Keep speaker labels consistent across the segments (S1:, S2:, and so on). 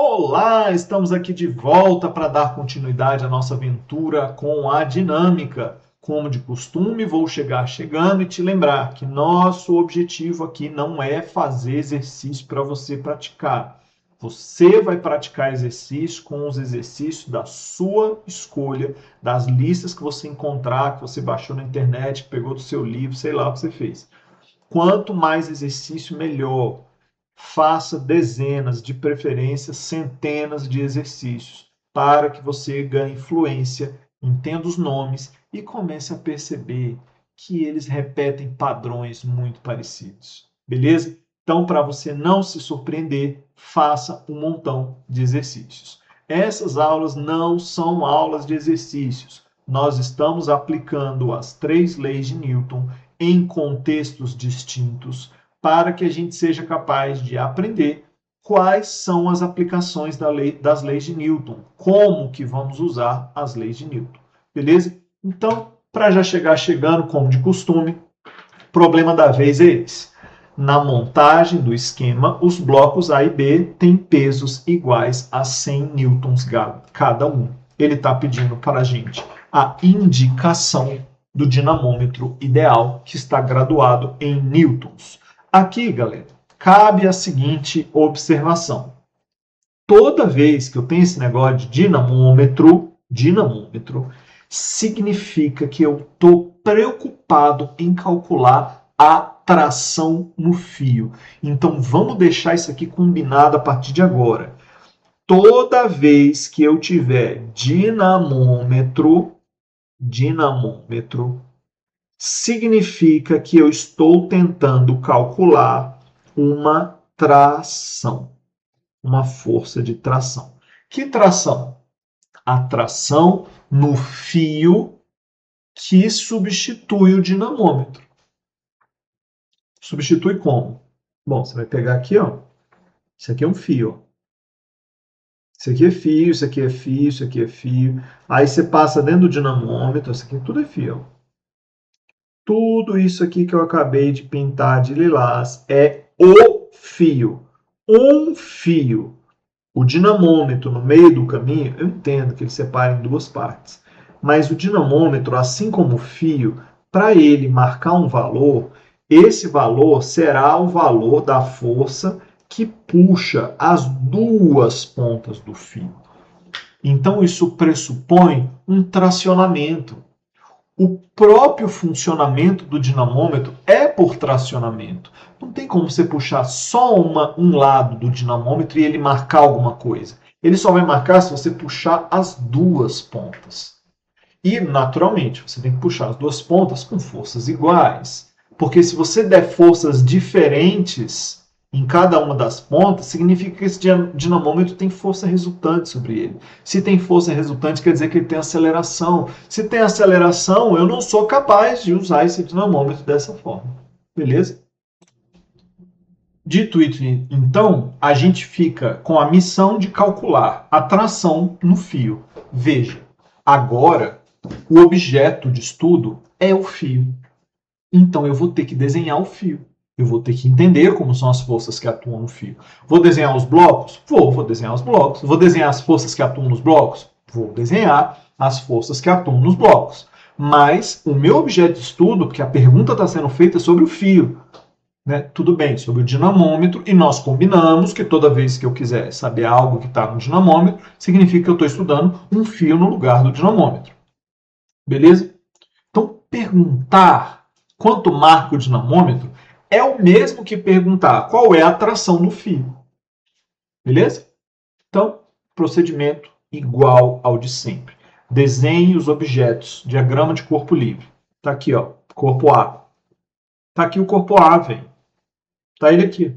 S1: Olá, estamos aqui de volta para dar continuidade à nossa aventura com a dinâmica. Como de costume, vou chegar chegando e te lembrar que nosso objetivo aqui não é fazer exercício para você praticar. Você vai praticar exercício com os exercícios da sua escolha, das listas que você encontrar, que você baixou na internet, que pegou do seu livro, sei lá o que você fez. Quanto mais exercício, melhor. Faça dezenas, de preferência centenas de exercícios, para que você ganhe fluência, entenda os nomes e comece a perceber que eles repetem padrões muito parecidos. Beleza? Então, para você não se surpreender, faça um montão de exercícios. Essas aulas não são aulas de exercícios. Nós estamos aplicando as 3 leis de Newton em contextos distintos, para que a gente seja capaz de aprender quais são as aplicações das leis de Newton, como que vamos usar as leis de Newton, beleza? Então, para já chegar chegando, como de costume, o problema da vez é esse. Na montagem do esquema, os blocos A e B têm pesos iguais a 100 newtons cada um. Ele está pedindo para a gente a indicação do dinamômetro ideal, que está graduado em newtons. Aqui, galera, cabe a seguinte observação. Toda vez que eu tenho esse negócio de dinamômetro, significa que eu estou preocupado em calcular a tração no fio. Então, vamos deixar isso aqui combinado a partir de agora. Toda vez que eu tiver dinamômetro, significa que eu estou tentando calcular uma tração, uma força de tração. Que tração? A tração no fio que substitui o dinamômetro. Substitui como? Bom, você vai pegar aqui, ó. Isso aqui é um fio, ó. Isso aqui é fio, isso aqui é fio, isso aqui é fio. Aí você passa dentro do dinamômetro, isso aqui tudo é fio, ó. Tudo isso aqui que eu acabei de pintar de lilás é o fio. Um fio. O dinamômetro no meio do caminho, eu entendo que ele separa em duas partes. Mas o dinamômetro, assim como o fio, para ele marcar um valor, esse valor será o valor da força que puxa as duas pontas do fio. Então isso pressupõe um tracionamento. O próprio funcionamento do dinamômetro é por tracionamento. Não tem como você puxar só um lado do dinamômetro e ele marcar alguma coisa. Ele só vai marcar se você puxar as duas pontas. E, naturalmente, você tem que puxar as duas pontas com forças iguais. Porque se você der forças diferentes em cada uma das pontas, significa que esse dinamômetro tem força resultante sobre ele. Se tem força resultante, quer dizer que ele tem aceleração. Se tem aceleração, eu não sou capaz de usar esse dinamômetro dessa forma. Beleza? Dito isso, então, a gente fica com a missão de calcular a tração no fio. Veja, agora o objeto de estudo é o fio. Então eu vou ter que desenhar o fio. Eu vou ter que entender como são as forças que atuam no fio. Vou desenhar os blocos? Vou desenhar os blocos. Vou desenhar as forças que atuam nos blocos? Vou desenhar as forças que atuam nos blocos. Mas o meu objeto de estudo, porque a pergunta está sendo feita sobre o fio, né? Tudo bem, sobre o dinamômetro, e nós combinamos que toda vez que eu quiser saber algo que está no dinamômetro, significa que eu estou estudando um fio no lugar do dinamômetro. Beleza? Então, perguntar quanto marca o dinamômetro é o mesmo que perguntar qual é a tração no fio. Beleza? Então, procedimento igual ao de sempre. Desenhe os objetos. Diagrama de corpo livre. Está aqui, ó, corpo A. Está aqui o corpo A, velho. Está ele aqui.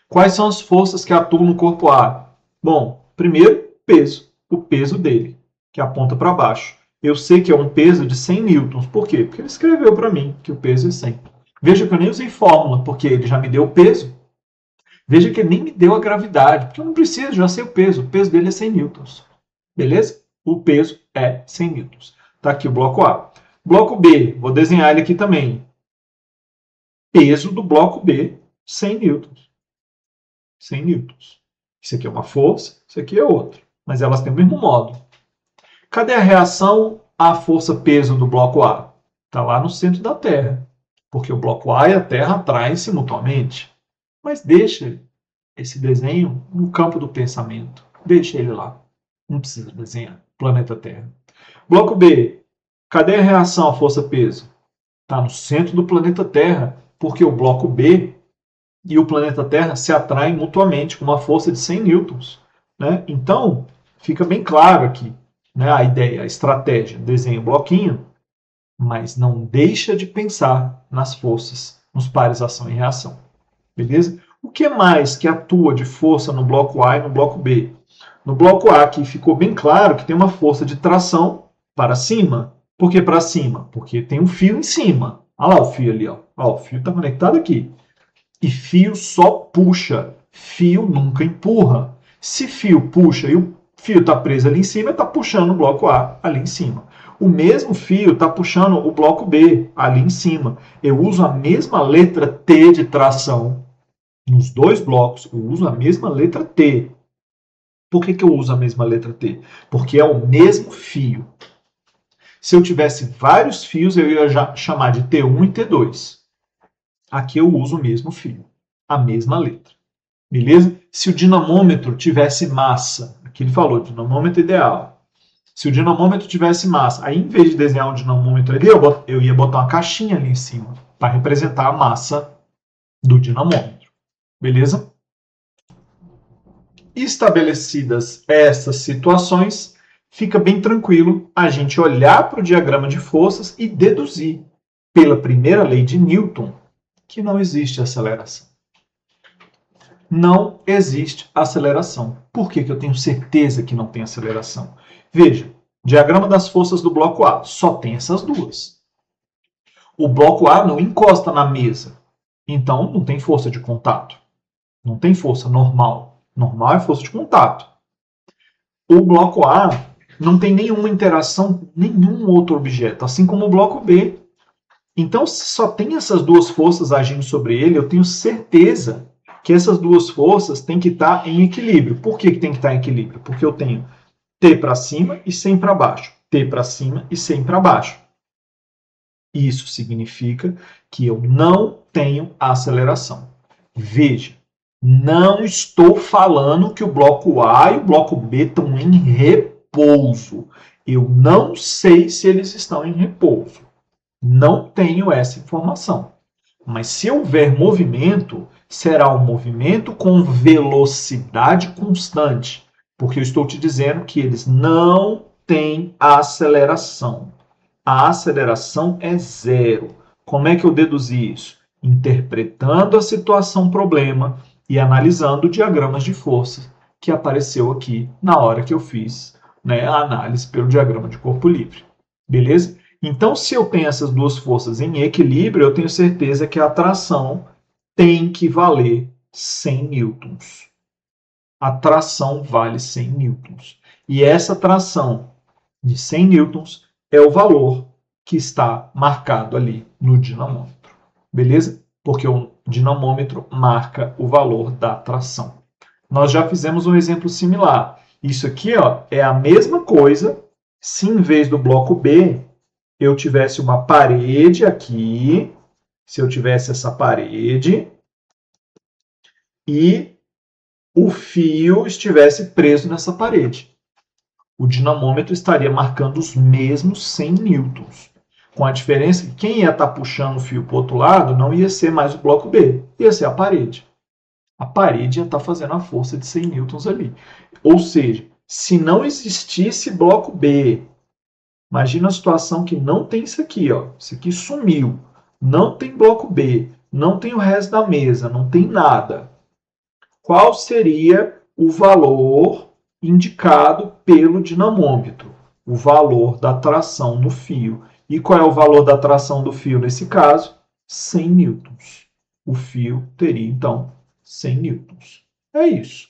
S1: Quais são as forças que atuam no corpo A? Bom, primeiro, peso. O peso dele, que aponta para baixo. Eu sei que é um peso de 100 newtons. Por quê? Porque ele escreveu para mim que o peso é 100. Veja que eu nem usei fórmula, porque ele já me deu o peso. Veja que ele nem me deu a gravidade, porque eu não preciso, já sei o peso. O peso dele é 100 newtons. Beleza? O peso é 100 newtons. Está aqui o bloco A. Bloco B, vou desenhar ele aqui também. Peso do bloco B, 100 newtons. 100 newtons. Isso aqui é uma força, isso aqui é outra. Mas elas têm o mesmo módulo. Cadê a reação à força-peso do bloco A? Está lá no centro da Terra. Porque o bloco A e a Terra atraem-se mutuamente. Mas deixa esse desenho no campo do pensamento. Deixa ele lá. Não precisa desenhar. Planeta Terra. Bloco B. Cadê a reação à força-peso? Está no centro do planeta Terra. Porque o bloco B e o planeta Terra se atraem mutuamente com uma força de 100 newtons. Né? Então, fica bem claro aqui, né, a ideia, a estratégia. Desenha o bloquinho, mas não deixa de pensar nas forças, nos pares ação e reação. Beleza? O que mais que atua de força no bloco A e no bloco B? No bloco A aqui ficou bem claro que tem uma força de tração para cima. Por que para cima? Porque tem um fio em cima. Olha lá o fio ali. Ó. Ó, o fio está conectado aqui. E fio só puxa, fio nunca empurra. Se fio puxa e o fio está preso ali em cima, está puxando o bloco A ali em cima. O mesmo fio está puxando o bloco B ali em cima. Eu uso a mesma letra T de tração nos dois blocos. Eu uso a mesma letra T. Por que eu uso a mesma letra T? Porque é o mesmo fio. Se eu tivesse vários fios, eu ia já chamar de T1 e T2. Aqui eu uso o mesmo fio, a mesma letra. Beleza? Se o dinamômetro tivesse massa, aqui ele falou, dinamômetro ideal. Se o dinamômetro tivesse massa, aí em vez de desenhar um dinamômetro ali, eu ia botar uma caixinha ali em cima, para representar a massa do dinamômetro. Beleza? Estabelecidas essas situações, fica bem tranquilo a gente olhar para o diagrama de forças e deduzir, pela primeira lei de Newton, que não existe aceleração. Não existe aceleração. Por que eu tenho certeza que não tem aceleração? Veja, diagrama das forças do bloco A. Só tem essas duas. O bloco A não encosta na mesa. Então, não tem força de contato. Não tem força normal. Normal é força de contato. O bloco A não tem nenhuma interação com nenhum outro objeto, assim como o bloco B. Então, se só tem essas duas forças agindo sobre ele, eu tenho certeza que essas duas forças têm que estar em equilíbrio. Por que tem que estar em equilíbrio? Porque eu tenho T para cima e 100 para baixo. T para cima e 100 para baixo. Isso significa que eu não tenho aceleração. Veja, não estou falando que o bloco A e o bloco B estão em repouso. Eu não sei se eles estão em repouso. Não tenho essa informação. Mas se houver movimento, será um movimento com velocidade constante. Porque eu estou te dizendo que eles não têm aceleração. A aceleração é zero. Como é que eu deduzi isso? Interpretando a situação problema e analisando diagramas de força que apareceu aqui na hora que eu fiz, né, a análise pelo diagrama de corpo livre. Beleza? Então, se eu tenho essas duas forças em equilíbrio, eu tenho certeza que a tração tem que valer 100 newtons. A tração vale 100 newtons. E essa tração de 100 newtons é o valor que está marcado ali no dinamômetro. Beleza? Porque o dinamômetro marca o valor da tração. Nós já fizemos um exemplo similar. Isso aqui, ó, é a mesma coisa se em vez do bloco B eu tivesse uma parede aqui, se eu tivesse essa parede e o fio estivesse preso nessa parede. O dinamômetro estaria marcando os mesmos 100 newtons. Com a diferença que quem ia estar puxando o fio para o outro lado não ia ser mais o bloco B, ia ser a parede. A parede ia estar fazendo a força de 100 newtons ali. Ou seja, se não existisse bloco B, imagina a situação que não tem isso aqui, ó. Isso aqui sumiu. Não tem bloco B, não tem o resto da mesa, não tem nada. Qual seria o valor indicado pelo dinamômetro? O valor da tração no fio. E qual é o valor da tração do fio nesse caso? 100 newtons. O fio teria, então, 100 newtons. É isso.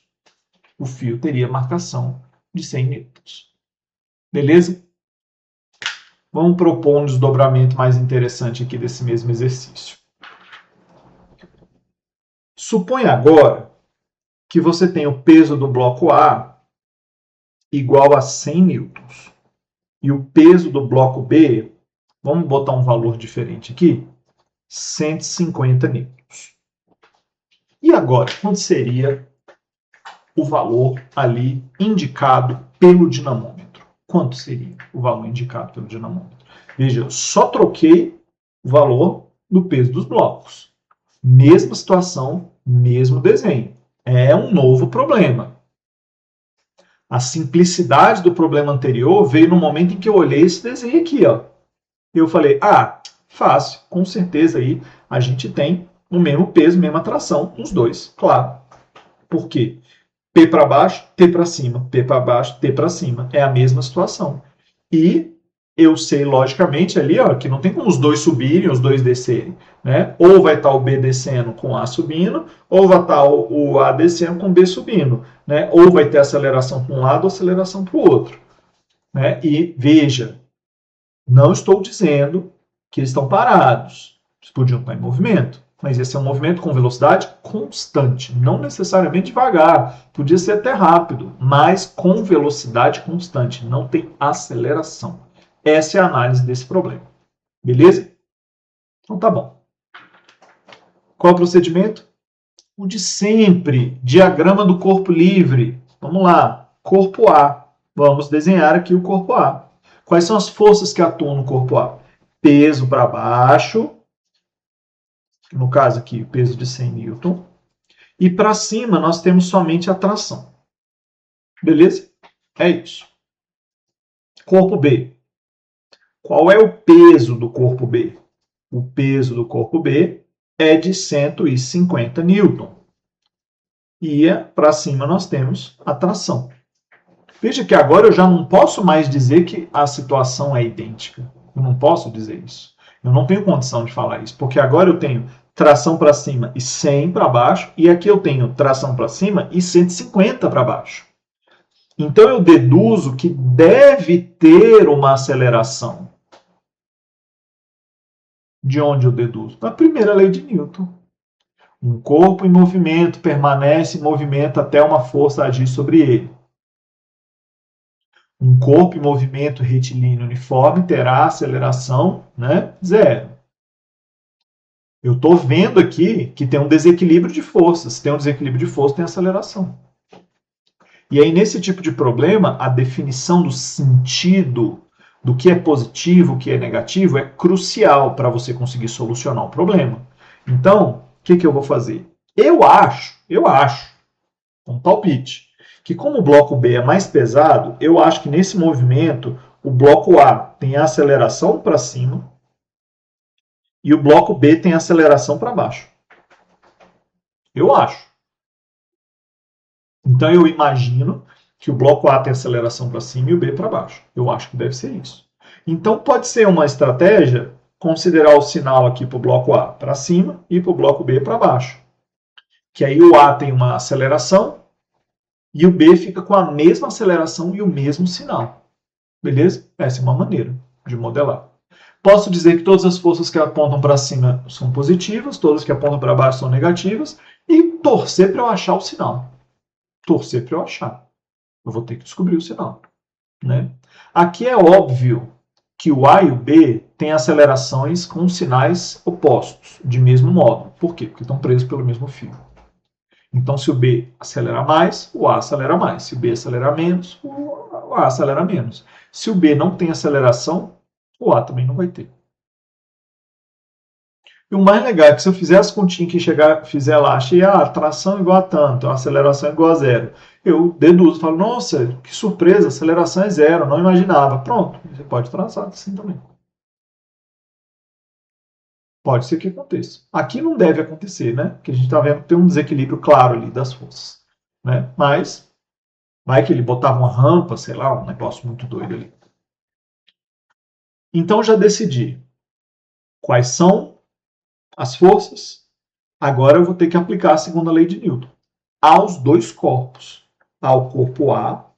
S1: O fio teria marcação de 100 newtons. Beleza? Vamos propor um desdobramento mais interessante aqui desse mesmo exercício. Suponha agora que você tem o peso do bloco A igual a 100 newtons. E o peso do bloco B, vamos botar um valor diferente aqui, 150 newtons. E agora, quanto seria o valor ali indicado pelo dinamômetro? Quanto seria o valor indicado pelo dinamômetro? Veja, eu só troquei o valor do peso dos blocos. Mesma situação, mesmo desenho. É um novo problema. A simplicidade do problema anterior veio no momento em que eu olhei esse desenho aqui, ó. Eu falei, fácil, com certeza aí a gente tem o mesmo peso, mesma tração nos dois, claro. Por quê? P para baixo, T para cima, P para baixo, T para cima. É a mesma situação. E eu sei, logicamente, ali, ó, que não tem como os dois subirem, os dois descerem. Né? Ou vai estar o B descendo com A subindo, ou vai estar o A descendo com o B subindo. Né? Ou vai ter aceleração para um lado ou aceleração para o outro. Né? E veja, não estou dizendo que eles estão parados. Eles podiam estar em movimento. Mas esse é um movimento com velocidade constante, não necessariamente devagar, podia ser até rápido, mas com velocidade constante, não tem aceleração. Essa é a análise desse problema. Beleza? Então tá bom. Qual é o procedimento? O de sempre, diagrama do corpo livre. Vamos lá, corpo A. Vamos desenhar aqui o corpo A. Quais são as forças que atuam no corpo A? Peso para baixo, no caso aqui, peso de 100 newton. E para cima nós temos somente a tração. Beleza? É isso. Corpo B. Qual é o peso do corpo B? O peso do corpo B é de 150 newton. E para cima nós temos a tração. Veja que agora eu já não posso mais dizer que a situação é idêntica. Eu não posso dizer isso. Eu não tenho condição de falar isso, porque agora eu tenho tração para cima e 100 para baixo, e aqui eu tenho tração para cima e 150 para baixo. Então eu deduzo que deve ter uma aceleração. De onde eu deduzo? Da primeira lei de Newton. Um corpo em movimento permanece em movimento até uma força agir sobre ele. Um corpo em movimento retilíneo uniforme terá aceleração, zero. Eu estou vendo aqui que tem um desequilíbrio de forças. Se tem um desequilíbrio de força, tem aceleração. E aí, nesse tipo de problema, a definição do sentido do que é positivo, o que é negativo, é crucial para você conseguir solucionar o problema. Então, o que eu vou fazer? Eu acho, um palpite, que como o bloco B é mais pesado, eu acho que nesse movimento o bloco A tem a aceleração para cima e o bloco B tem a aceleração para baixo. Eu acho. Então eu imagino que o bloco A tem aceleração para cima e o B para baixo. Eu acho que deve ser isso. Então pode ser uma estratégia considerar o sinal aqui para o bloco A para cima e para o bloco B para baixo. Que aí o A tem uma aceleração e o B fica com a mesma aceleração e o mesmo sinal. Beleza? Essa é uma maneira de modelar. Posso dizer que todas as forças que apontam para cima são positivas, todas que apontam para baixo são negativas, e torcer para eu achar o sinal. Torcer para eu achar. Eu vou ter que descobrir o sinal. Né? Aqui é óbvio que o A e o B têm acelerações com sinais opostos, de mesmo modo. Por quê? Porque estão presos pelo mesmo fio. Então, se o B acelera mais, o A acelera mais. Se o B acelera menos, o A acelera menos. Se o B não tem aceleração, o A também não vai ter. E o mais legal é que se eu fizer as continhas que fizer lá, achei a tração igual a tanto, a aceleração igual a zero. Eu deduzo, falo, nossa, que surpresa, a aceleração é zero, não imaginava. Pronto, você pode traçar assim também. Pode ser que aconteça. Aqui não deve acontecer, né? Porque a gente está vendo que tem um desequilíbrio claro ali das forças. Né? Mas vai que ele botava uma rampa, sei lá, um negócio muito doido ali. Então já decidi quais são as forças. Agora eu vou ter que aplicar a segunda lei de Newton aos dois corpos, ao corpo A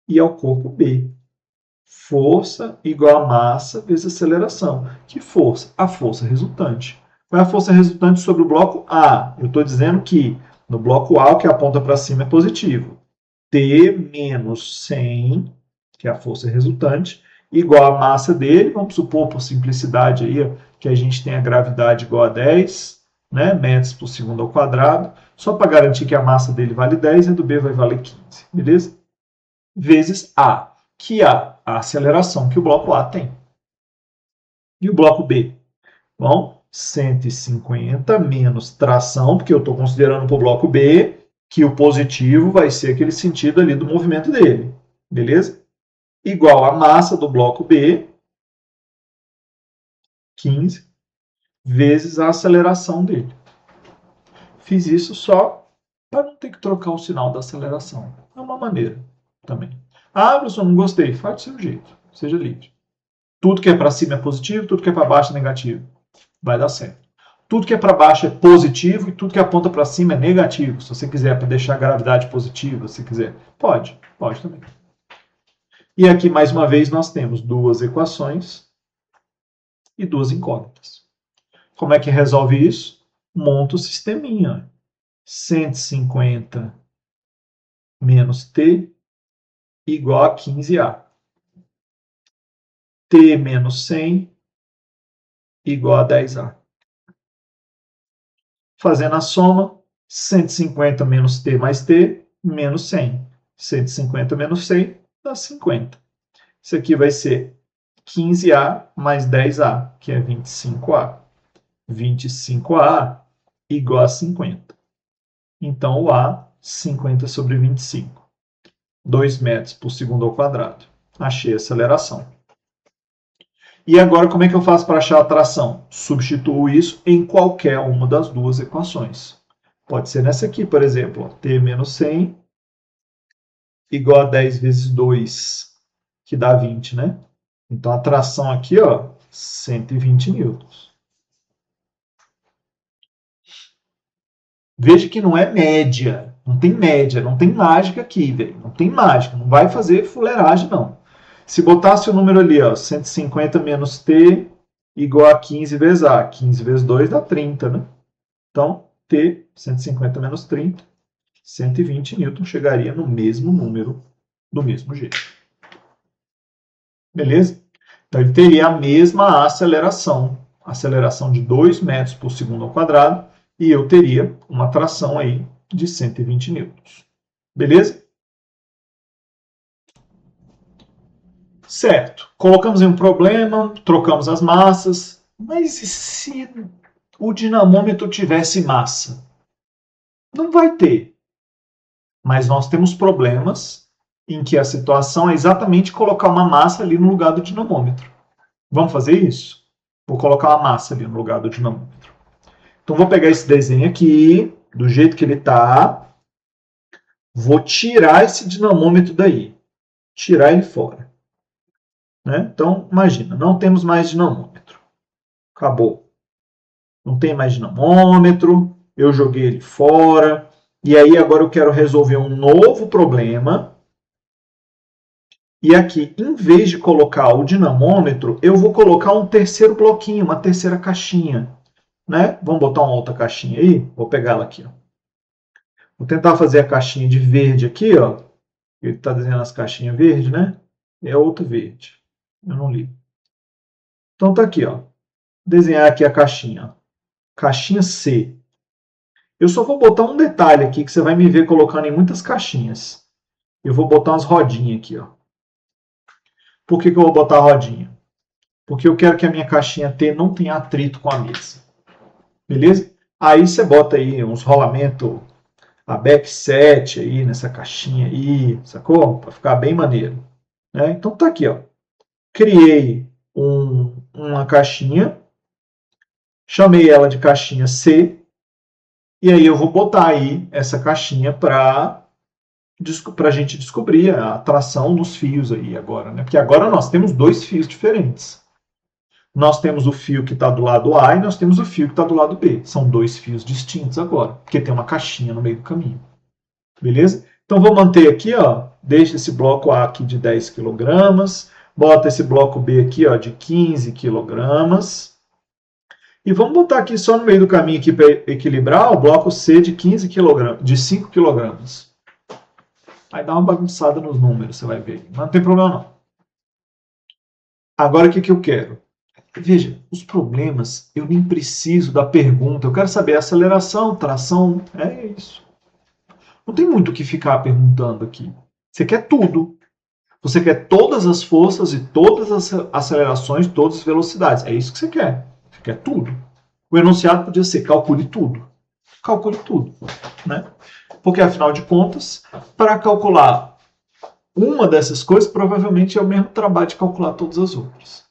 S1: e ao corpo B. Força igual a massa vezes aceleração. Que força? A força resultante. Qual é a força resultante sobre o bloco A? Eu estou dizendo que No bloco A, o que aponta para cima é positivo. T menos 100, que é a força resultante, igual a massa dele. Vamos supor, por simplicidade, aí, que a gente tem a gravidade igual a 10, né, metros por segundo ao quadrado. Só para garantir que a massa dele vale 10, a do B vai valer 15, beleza? Vezes A, que é a aceleração que o bloco A tem. E o bloco B? Bom, 150 menos tração, porque eu estou considerando para o bloco B que o positivo vai ser aquele sentido ali do movimento dele, beleza? Igual a massa do bloco B, 15, vezes a aceleração dele. Fiz isso só para não ter que trocar o sinal da aceleração. É uma maneira também. Ah, professor, não gostei. Faz do seu jeito. Seja livre. Tudo que é para cima é positivo, tudo que é para baixo é negativo. Vai dar certo. Tudo que é para baixo é positivo e tudo que aponta para cima é negativo. Se você quiser para deixar a gravidade positiva, se quiser, pode também. E aqui, mais uma vez, nós temos duas equações e duas incógnitas. Como é que resolve isso? Monta o sisteminha. 150 menos T igual a 15A. T menos 100 igual a 10A. Fazendo a soma, 150 menos T mais T, menos 100. 150 menos 100 dá 50. Isso aqui vai ser 15A mais 10A, que é 25A. 25A igual a 50. Então, o A, 50 sobre 25. 2 metros por segundo ao quadrado. Achei a aceleração. E agora, como é que eu faço para achar a tração? Substituo isso em qualquer uma das duas equações. Pode ser nessa aqui, por exemplo. T menos 100 igual a 10 vezes 2, que dá 20, né? Então, a tração aqui, 120 newtons. Veja que não é média. Não tem média, não tem mágica aqui, velho. Não tem mágica, não vai fazer fuleiragem, não. Se botasse o número ali, 150 menos T igual a 15 vezes A. 15 vezes 2 dá 30, né? Então, T, 150 menos 30, 120 newton chegaria no mesmo número, do mesmo jeito. Beleza? Então, ele teria a mesma aceleração de 2 metros por segundo ao quadrado, e eu teria uma tração aí de 120 newtons. Beleza? Certo. Colocamos em um problema, trocamos as massas, mas e se o dinamômetro tivesse massa? Não vai ter. Mas nós temos problemas em que a situação é exatamente colocar uma massa ali no lugar do dinamômetro. Vamos fazer isso? Vou colocar uma massa ali no lugar do dinamômetro. Então, vou pegar esse desenho aqui, do jeito que ele está. Vou tirar esse dinamômetro daí. Tirar ele fora. Né? Então, imagina, não temos mais dinamômetro. Acabou. Não tem mais dinamômetro. Eu joguei ele fora. E aí, agora eu quero resolver um novo problema. E aqui, em vez de colocar o dinamômetro, eu vou colocar um terceiro bloquinho, uma terceira caixinha. Né? Vamos botar uma outra caixinha aí? Vou pegar ela aqui. Ó. Vou tentar fazer a caixinha de verde aqui. Ó. Ele está desenhando as caixinhas verdes, né? É outra verde. Eu não li. Então tá aqui. Ó. Desenhar aqui a caixinha. Ó. Caixinha C. Eu só vou botar um detalhe aqui que você vai me ver colocando em muitas caixinhas. Eu vou botar umas rodinhas aqui. Ó. Por que eu vou botar a rodinha? Porque eu quero que a minha caixinha T não tenha atrito com a mesa. Beleza? Aí você bota aí uns rolamentos, a back set aí nessa caixinha aí, sacou? Para ficar bem maneiro. Né? Então tá aqui, ó. Criei uma caixinha, chamei ela de caixinha C, e aí eu vou botar aí essa caixinha para a gente descobrir a atração dos fios aí agora, né? Porque agora nós temos dois fios diferentes. Nós temos o fio que está do lado A e nós temos o fio que está do lado B. São dois fios distintos agora, porque tem uma caixinha no meio do caminho. Beleza? Então, vou manter aqui, ó, deixa esse bloco A aqui de 10 kg, bota esse bloco B aqui ó, de 15 kg, E vamos botar aqui só no meio do caminho aqui para equilibrar o bloco C de 15 kg, de 5 kg. Aí dá uma bagunçada nos números, você vai ver. Mas não tem problema não. Agora o que eu quero? Veja, os problemas, eu nem preciso da pergunta. Eu quero saber aceleração, tração, é isso. Não tem muito o que ficar perguntando aqui. Você quer tudo. Você quer todas as forças e todas as acelerações, todas as velocidades. É isso que você quer. Você quer tudo. O enunciado podia ser calcule tudo. Calcule tudo. Né? Porque, afinal de contas, para calcular uma dessas coisas, provavelmente é o mesmo trabalho de calcular todas as outras.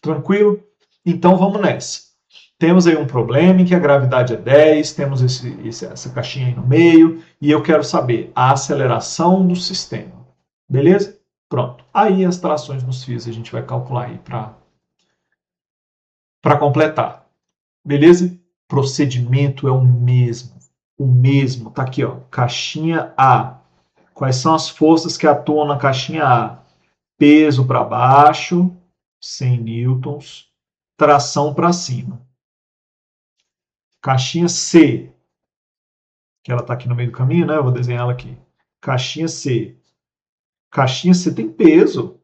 S1: Tranquilo? Então vamos nessa. Temos aí um problema em que a gravidade é 10, temos essa caixinha aí no meio, e eu quero saber a aceleração do sistema. Beleza? Pronto. Aí as trações nos fios a gente vai calcular aí para completar. Beleza? Procedimento é o mesmo. O mesmo. Tá aqui, ó. Caixinha A. Quais são as forças que atuam na caixinha A? Peso para baixo, 100 newtons. Tração para cima. Caixinha C, que ela está aqui no meio do caminho, né? Eu vou desenhar ela aqui. Caixinha C. Caixinha C tem peso,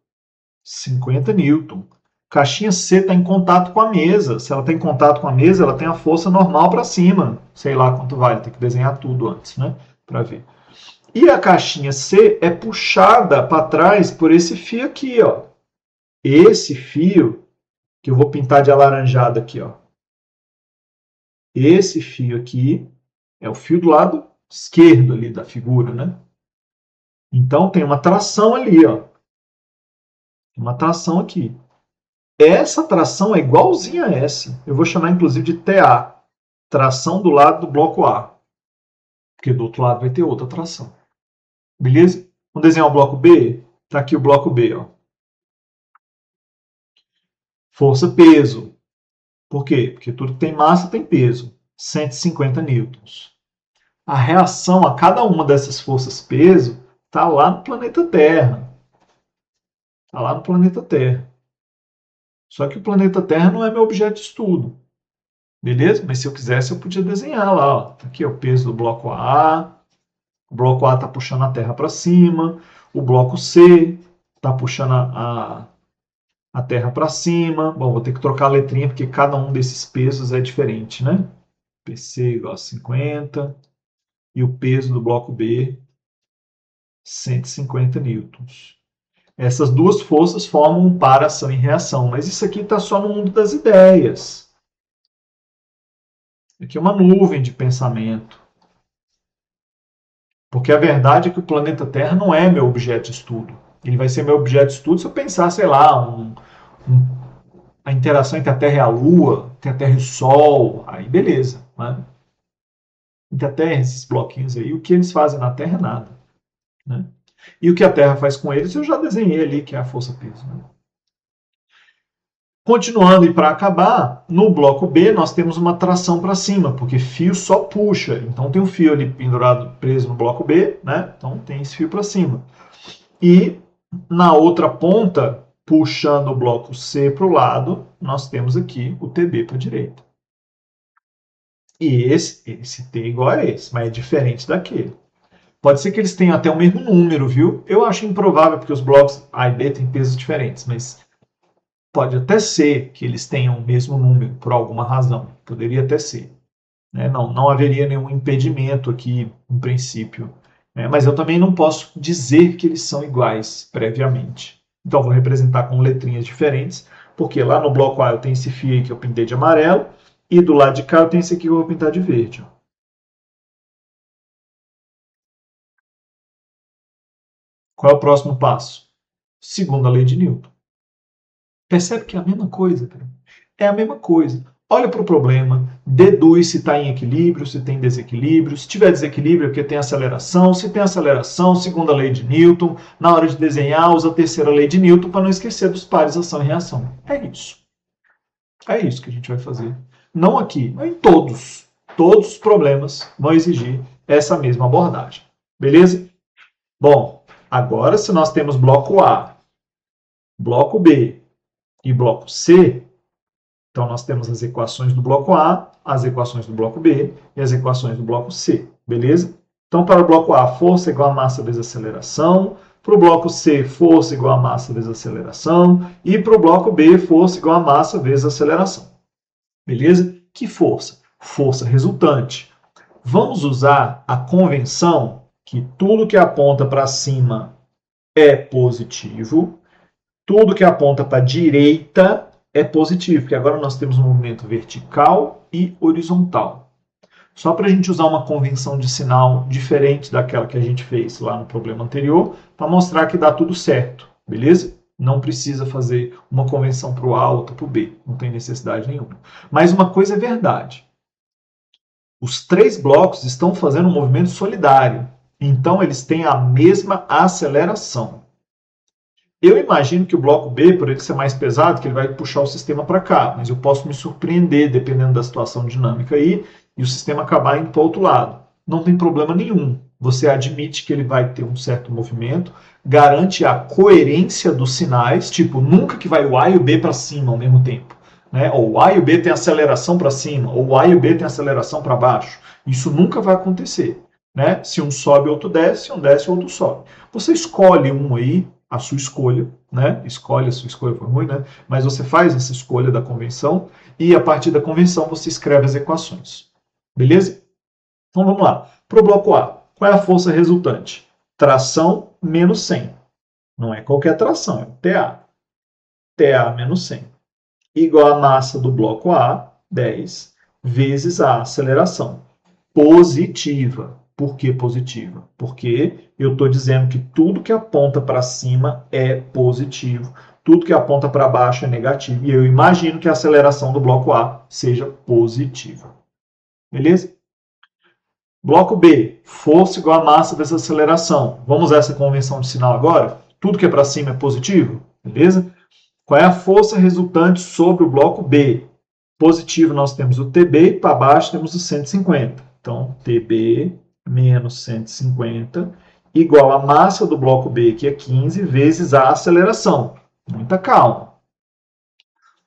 S1: 50 newton. Caixinha C está em contato com a mesa. Se ela está em contato com a mesa, ela tem a força normal para cima. Sei lá quanto vale, tem que desenhar tudo antes, né? Para ver. E a caixinha C é puxada para trás por esse fio aqui, ó. Esse fio, que eu vou pintar de alaranjado aqui, ó. Esse fio aqui é o fio do lado esquerdo ali da figura, né? Então tem uma tração ali, ó. Uma tração aqui. Essa tração é igualzinha a essa. Eu vou chamar inclusive de TA. Tração do lado do bloco A. Porque do outro lado vai ter outra tração. Beleza? Vamos desenhar o bloco B? Tá aqui o bloco B, ó. Força peso. Por quê? Porque tudo que tem massa tem peso. 150 newtons. A reação a cada uma dessas forças peso está lá no planeta Terra. Está lá no planeta Terra. Só que o planeta Terra não é meu objeto de estudo. Beleza? Mas se eu quisesse, eu podia desenhar lá. Ó. Aqui é o peso do bloco A. O bloco A está puxando a Terra para cima. O bloco C está puxando a Terra para cima. Bom, vou ter que trocar a letrinha porque cada um desses pesos é diferente, né? PC igual a 50. E o peso do bloco B, 150 newtons. Essas duas forças formam um par ação e reação, mas isso aqui está só no mundo das ideias. Aqui é uma nuvem de pensamento. Porque a verdade é que o planeta Terra não é meu objeto de estudo. Ele vai ser meu objeto de estudo se eu pensar, sei lá, a interação entre a Terra e a Lua, entre a Terra e o Sol, aí beleza. Né? Entre a Terra e esses bloquinhos aí, o que eles fazem na Terra é nada. Né? E o que a Terra faz com eles, eu já desenhei ali, que é a força-peso. Né? Continuando e para acabar, no bloco B nós temos uma tração para cima, porque fio só puxa. Então tem um fio ali pendurado, preso no bloco B, né? Então tem esse fio para cima. E na outra ponta, puxando o bloco C para o lado, nós temos aqui o TB para a direita. E esse T é igual a esse, mas é diferente daquele. Pode ser que eles tenham até o mesmo número, viu? Eu acho improvável, porque os blocos A e B têm pesos diferentes, mas pode até ser que eles tenham o mesmo número, por alguma razão. Poderia até ser. Né? Não haveria nenhum impedimento aqui, em princípio. Né? Mas eu também não posso dizer que eles são iguais previamente. Então, vou representar com letrinhas diferentes, porque lá no bloco A eu tenho esse fio aí que eu pintei de amarelo, e do lado de cá eu tenho esse aqui que eu vou pintar de verde. Ó. Qual é o próximo passo? Segunda lei de Newton. Percebe que é a mesma coisa, cara? É a mesma coisa. Olha para o problema, deduz se está em equilíbrio, se tem desequilíbrio. Se tiver desequilíbrio, é porque tem aceleração. Se tem aceleração, segunda lei de Newton. Na hora de desenhar, usa a terceira lei de Newton para não esquecer dos pares ação e reação. É isso. É isso que a gente vai fazer. Não aqui, mas em todos. Todos os problemas vão exigir essa mesma abordagem. Beleza? Bom, agora se nós temos bloco A, bloco B e bloco C, Então, nós temos as equações do bloco A, as equações do bloco B e as equações do bloco C, beleza? Então, para o bloco A, força igual a massa vezes aceleração. Para o bloco C, força igual a massa vezes aceleração. E para o bloco B, força igual a massa vezes aceleração. Beleza? Que força? Força resultante. Vamos usar a convenção que tudo que aponta para cima é positivo, tudo que aponta para a direita é positivo, porque agora nós temos um movimento vertical e horizontal. Só para a gente usar uma convenção de sinal diferente daquela que a gente fez lá no problema anterior, para mostrar que dá tudo certo, beleza? Não precisa fazer uma convenção para o A, outra para o B, não tem necessidade nenhuma. Mas uma coisa é verdade, os três blocos estão fazendo um movimento solidário, então eles têm a mesma aceleração. Eu imagino que o bloco B, por ele ser mais pesado, que ele vai puxar o sistema para cá, mas eu posso me surpreender dependendo da situação dinâmica aí, e o sistema acabar indo para o outro lado. Não tem problema nenhum. Você admite que ele vai ter um certo movimento, garante a coerência dos sinais, tipo, nunca que vai o A e o B para cima ao mesmo tempo. Né? Ou o A e o B tem aceleração para cima, ou o A e o B tem aceleração para baixo. Isso nunca vai acontecer. Né? Se um sobe, outro desce, um desce, outro sobe. Você escolhe um aí, a sua escolha, né? Escolhe, a sua escolha foi ruim, né? Mas você faz essa escolha da convenção e a partir da convenção você escreve as equações. Beleza? Então vamos lá. Para o bloco A, qual é a força resultante? Tração menos 100. Não é qualquer tração, é o TA. TA menos 100. Igual a massa do bloco A, 10, vezes a aceleração. Positiva. Por que positiva? Porque eu estou dizendo que tudo que aponta para cima é positivo, tudo que aponta para baixo é negativo, e eu imagino que a aceleração do bloco A seja positiva. Beleza? Bloco B, força igual a massa vezes aceleração. Vamos usar essa convenção de sinal agora? Tudo que é para cima é positivo? Beleza? Qual é a força resultante sobre o bloco B? Positivo nós temos o TB e para baixo temos o 150. Então, TB menos 150 igual a massa do bloco B, que é 15, vezes a aceleração. Muita calma.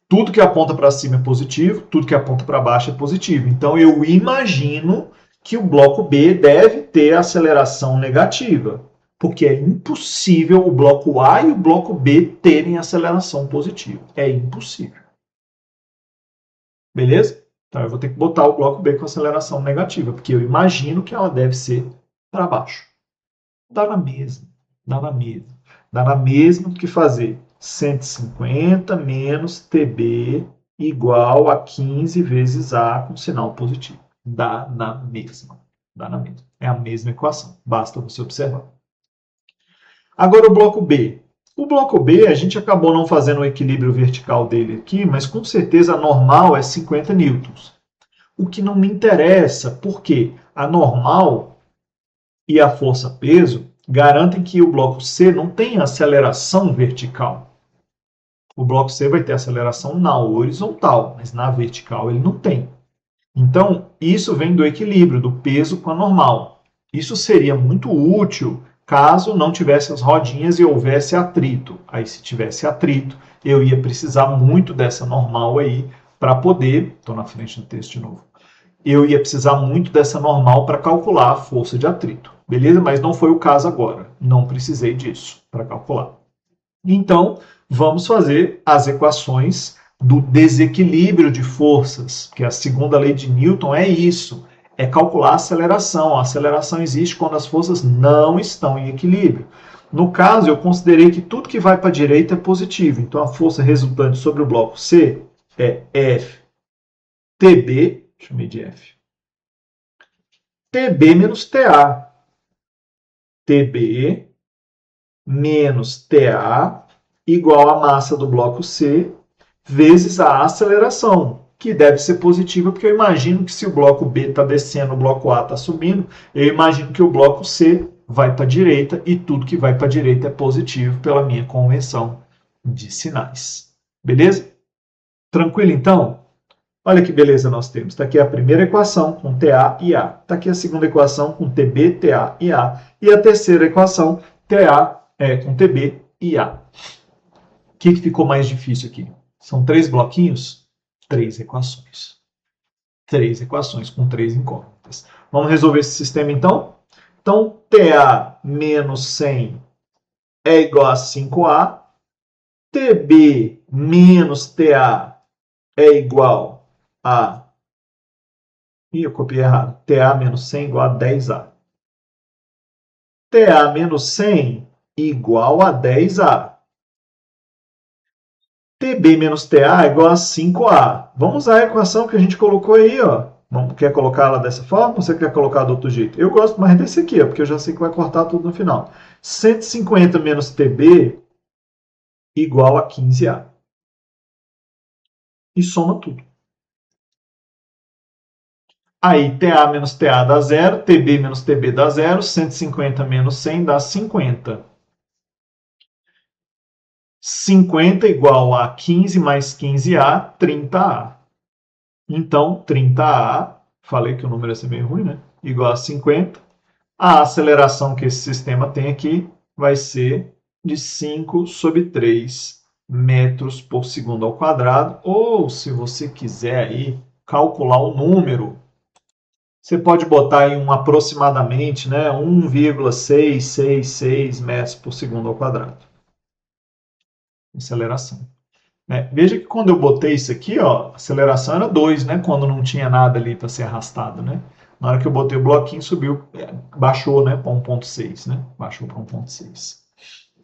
S1: Tudo que aponta para cima é positivo, tudo que aponta para baixo é positivo. Então, eu imagino que o bloco B deve ter aceleração negativa, porque é impossível o bloco A e o bloco B terem aceleração positiva. É impossível. Beleza? Então, eu vou ter que botar o bloco B com aceleração negativa, porque eu imagino que ela deve ser para baixo. Dá na mesma. Dá na mesma. Dá na mesma que fazer 150 menos TB igual a 15 vezes A com sinal positivo. Dá na mesma. Dá na mesma. É a mesma equação. Basta você observar. Agora o bloco B. O bloco B, a gente acabou não fazendo o equilíbrio vertical dele aqui, mas com certeza a normal é 50 newtons. O que não me interessa, porque a normal e a força-peso garantem que o bloco C não tem aceleração vertical. O bloco C vai ter aceleração na horizontal, mas na vertical ele não tem. Então, isso vem do equilíbrio do peso com a normal. Isso seria muito útil caso não tivesse as rodinhas e houvesse atrito. Aí, se tivesse atrito, eu ia precisar muito dessa normal aí para poder... Estou na frente do texto de novo. Eu ia precisar muito dessa normal para calcular a força de atrito. Beleza? Mas não foi o caso agora. Não precisei disso para calcular. Então, vamos fazer as equações do desequilíbrio de forças, que a segunda lei de Newton é isso. É calcular a aceleração. A aceleração existe quando as forças não estão em equilíbrio. No caso, eu considerei que tudo que vai para a direita é positivo. Então, a força resultante sobre o bloco C é F TB, chamei de F, TB menos TA. TB menos TA igual a massa do bloco C vezes a aceleração, que deve ser positiva, porque eu imagino que se o bloco B está descendo, o bloco A está subindo, eu imagino que o bloco C vai para a direita e tudo que vai para a direita é positivo pela minha convenção de sinais. Beleza? Tranquilo, então? Olha que beleza nós temos. Está aqui a primeira equação com TA e A. Está aqui a segunda equação com TB, TA e A. E a terceira equação com TB e A. O que ficou mais difícil aqui? São 3 bloquinhos? 3 equações. 3 equações com 3 incógnitas. Vamos resolver esse sistema então? Então, TA menos 100 é igual a 5A. TB menos TA é igual a... Ih, eu copiei errado. TA menos 100 igual a 10A. TA menos 100 igual a 10A. TB menos TA é igual a 5A. Vamos usar a equação que a gente colocou aí, ó. Quer colocar ela dessa forma ou você quer colocar do outro jeito? Eu gosto mais desse aqui, ó, porque eu já sei que vai cortar tudo no final. 150 menos TB igual a 15A. E soma tudo. Aí, TA menos TA dá 0, TB menos TB dá 0, 150 menos 100 dá 50. 50 igual a 15 mais 15A, 30A. Então, 30A, falei que o número ia ser meio ruim, né? Igual a 50. A aceleração que esse sistema tem aqui vai ser de 5 sobre 3 metros por segundo ao quadrado. Ou, se você quiser aí calcular o número, você pode botar aí um aproximadamente, né, 1,666 metros por segundo ao quadrado. Aceleração. Veja que quando eu botei isso aqui, ó, a aceleração era 2, né, quando não tinha nada ali para ser arrastado. Né? Na hora que eu botei o bloquinho, subiu, baixou, né, para 1,6. Né? Baixou para 1,6.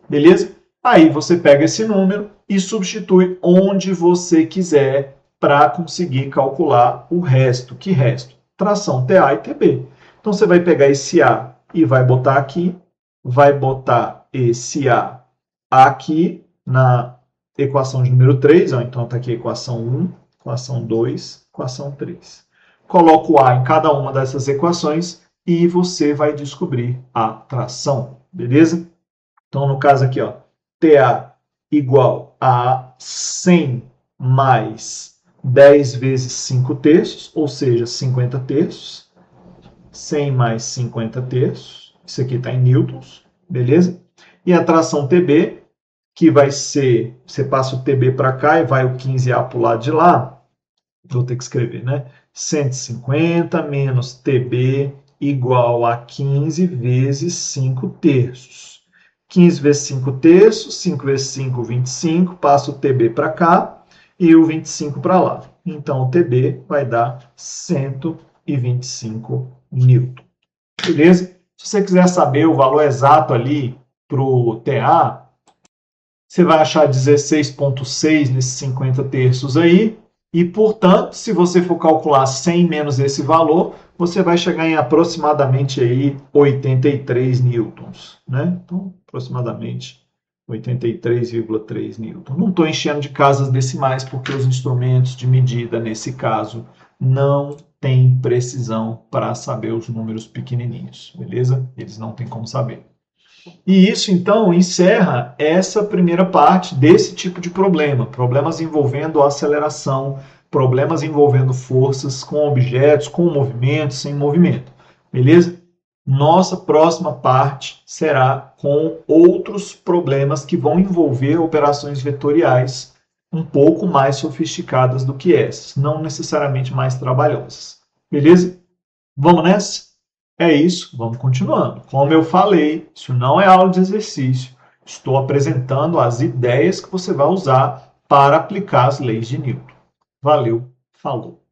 S1: Beleza? Aí você pega esse número e substitui onde você quiser para conseguir calcular o resto. Que resto? Tração TA e TB. Então você vai pegar esse A e vai botar aqui, vai botar esse A aqui na equação de número 3, ó, então está aqui a equação 1, equação 2, equação 3. Coloca o A em cada uma dessas equações e você vai descobrir a tração, beleza? Então, no caso aqui, ó, TA igual a 100 mais 10 vezes 5 terços, ou seja, 50 terços. 100 mais 50 terços. Isso aqui está em newtons, beleza? E a tração TB, que vai ser, você passa o TB para cá e vai o 15A para o lado de lá. Vou ter que escrever, né? 150 menos TB igual a 15 vezes 5 terços. 15 vezes 5 terços, 5 vezes 5, 25, passa o TB para cá e o 25 para lá. Então, o TB vai dar 125 newton. Beleza? Se você quiser saber o valor exato ali para o TA, você vai achar 16,6 nesses 50 terços aí. E, portanto, se você for calcular 100 menos esse valor, você vai chegar em aproximadamente aí 83 newtons. Né? Então, aproximadamente 83,3 newtons. Não estou enchendo de casas decimais, porque os instrumentos de medida, nesse caso, não têm precisão para saber os números pequenininhos. Beleza? Eles não têm como saber. E isso, então, encerra essa primeira parte desse tipo de problema. Problemas envolvendo aceleração, problemas envolvendo forças com objetos, com movimento, sem movimento. Beleza? Nossa próxima parte será com outros problemas que vão envolver operações vetoriais um pouco mais sofisticadas do que essas, não necessariamente mais trabalhosas. Beleza? Vamos nessa? É isso, vamos continuando. Como eu falei, isso não é aula de exercício. Estou apresentando as ideias que você vai usar para aplicar as leis de Newton. Valeu, falou!